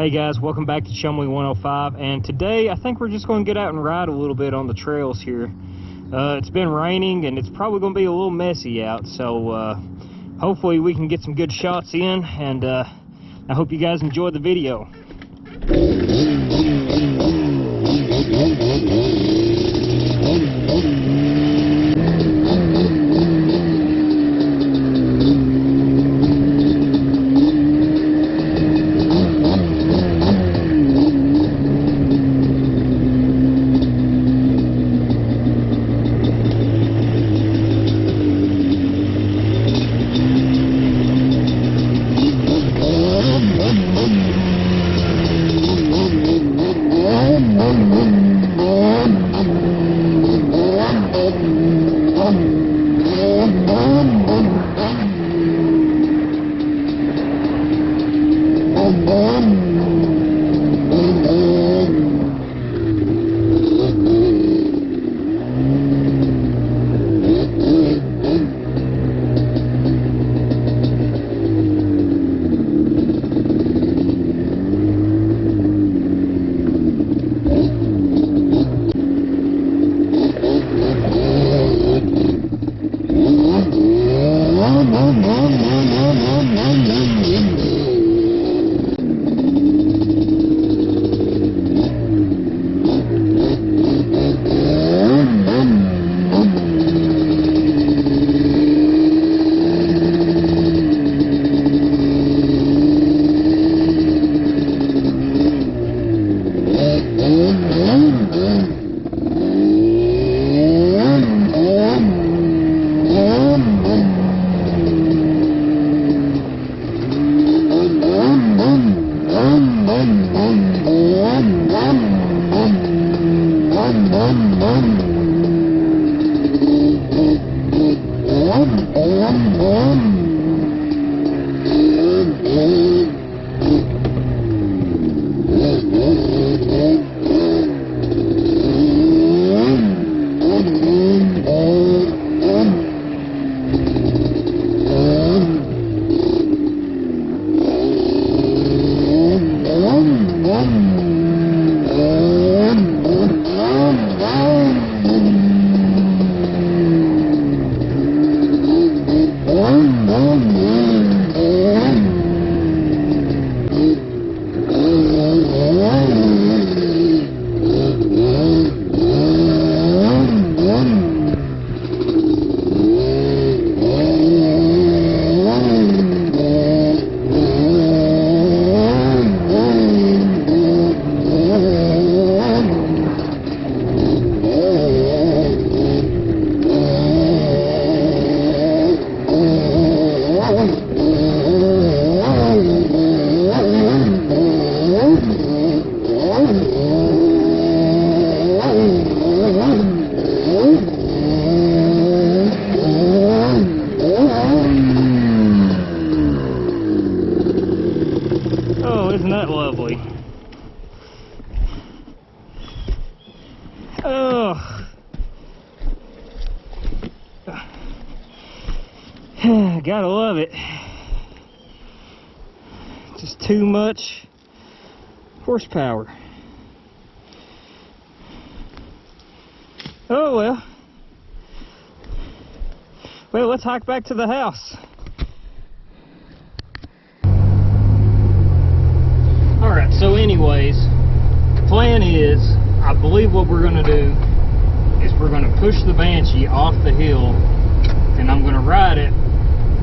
Hey guys, welcome back to Chumley 105, and today I think we're just going to get out and ride a little bit on the trails here. It's been raining and it's probably going to be a little messy out, so hopefully we can get some good shots in, and I hope you guys enjoy the video. Isn't that lovely? Oh, gotta love it. Just too much horsepower. Oh well. Well, let's hike back to the house. Alright, so anyways, the plan is, I believe what we're going to do is we're going to push the Banshee off the hill, and I'm going to ride it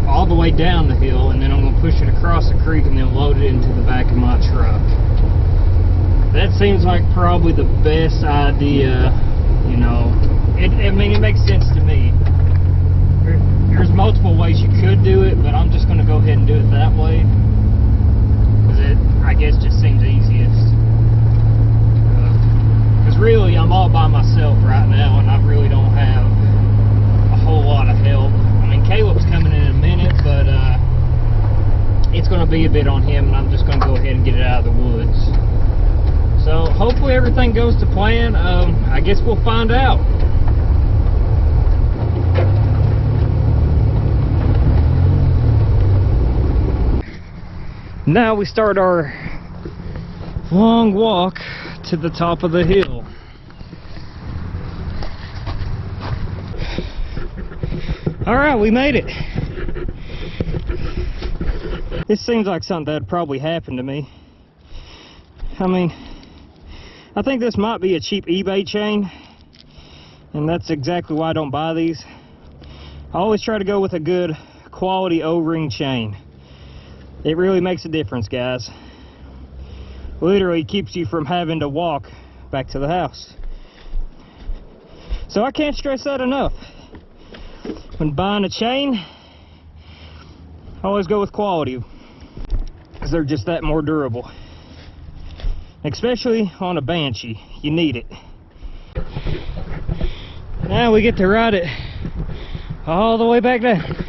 all the way down the hill, and then I'm going to push it across the creek and then load it into the back of my truck. That seems like probably the best idea, you know. I mean, it makes sense to me. There's multiple ways you could do it, but I'm just going to go ahead and do it that way. I guess just seems easiest. Because really, I'm all by myself right now, and I really don't have a whole lot of help. I mean, Caleb's coming in a minute, but it's going to be a bit on him, and I'm just going to go ahead and get it out of the woods. So hopefully everything goes to plan. I guess we'll find out. Now we start our long walk to the top of the hill. Alright, we made it. This seems like something that'd probably happen to me. I mean, I think this might be a cheap eBay chain, and that's exactly why I don't buy these. I always try to go with a good quality O-ring chain. It really makes a difference, guys. Literally keeps you from having to walk back to the house. So I can't stress that enough. When buying a chain, I always go with quality, because they're just that more durable. Especially on a Banshee, you need it. Now we get to ride it all the way back down.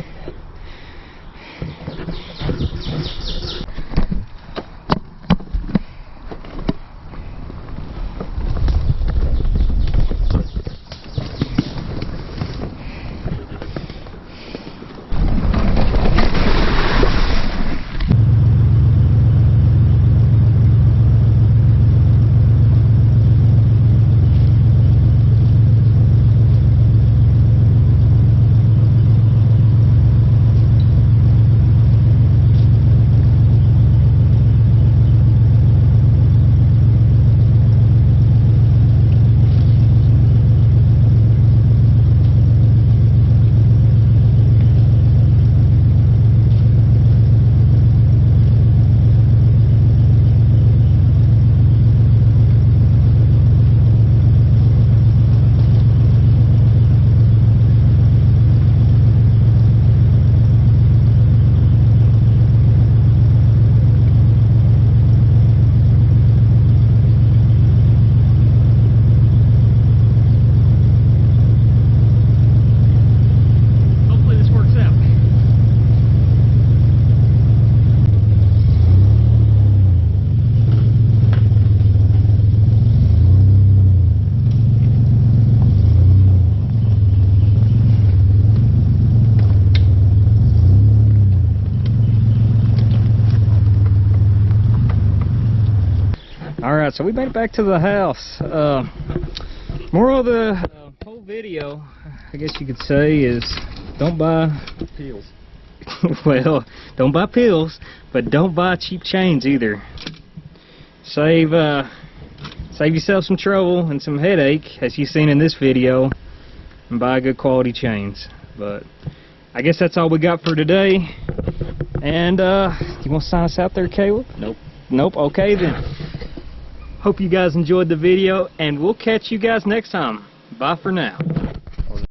Alright, so we made it back to the house. Moral of the whole video, I guess you could say, is don't buy pills. Well, don't buy pills, but don't buy cheap chains either. Save yourself some trouble and some headache, as you've seen in this video, and buy good quality chains. But I guess that's all we got for today. And you want to sign us out there, Caleb? Nope. Nope. Okay then. Hope you guys enjoyed the video, and we'll catch you guys next time. Bye for now.